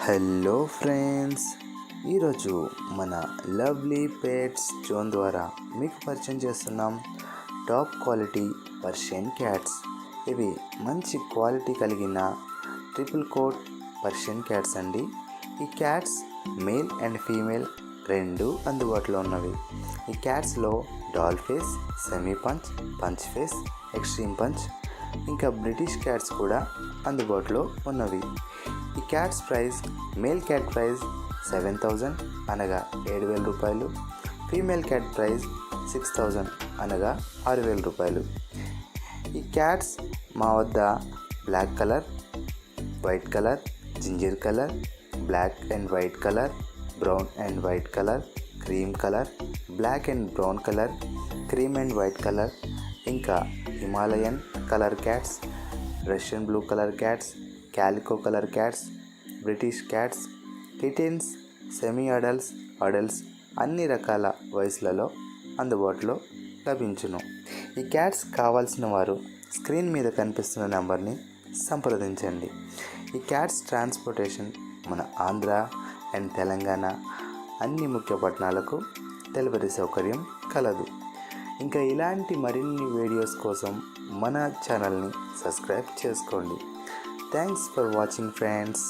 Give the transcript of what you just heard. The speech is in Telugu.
హలో ఫ్రెండ్స్, ఈరోజు మన లవ్లీ పెట్స్ జోన్ ద్వారా మీకు పరిచయం చేస్తున్నాం టాప్ క్వాలిటీ పర్షియన్ క్యాట్స్. ఇవి మంచి క్వాలిటీ కలిగిన ట్రిపుల్ కోట్ పర్షియన్ క్యాట్స్ అండి. ఈ క్యాట్స్ మేల్ అండ్ ఫీమేల్ రెండు అందుబాటులో ఉన్నవి. ఈ క్యాట్స్లో doll face, semi punch, punch face, extreme punch, ఇంకా బ్రిటిష్ క్యాట్స్ కూడా అందుబాటులో ఉన్నవి. ఈ cats price, male cat price 7,000 అనగా 7,000 రూపాయలు, ఫీమేల్ క్యాట్ ప్రైస్ 6,000 అనగా 6,000 రూపాయలు. ఈ క్యాట్స్ మా వద్ద black colour, white colour, ginger colour, black and white colour, brown and white colour, cream colour, black and brown colour, cream and white colour, ఇంకా Himalayan colour cats, Russian blue colour cats, calico colour cats, British cats, kittens, semi adults, adults అన్ని రకాల వయసులలో అందుబాటులో లభించును. ఈ క్యాట్స్ కావాల్సిన వారు స్క్రీన్ మీద కనిపిస్తున్న నెంబర్ని సంప్రదించండి. ఈ క్యాట్స్ ట్రాన్స్పోర్టేషన్ మన ఆంధ్ర అండ్ తెలంగాణ అన్ని ముఖ్య పట్టణాలకు డెలివరీ సౌకర్యం కలదు. ఇంకా ఇలాంటి మరిన్ని వీడియోస్ కోసం మన ఛానల్ని సబ్స్క్రైబ్ చేసుకోండి. Thanks for watching friends.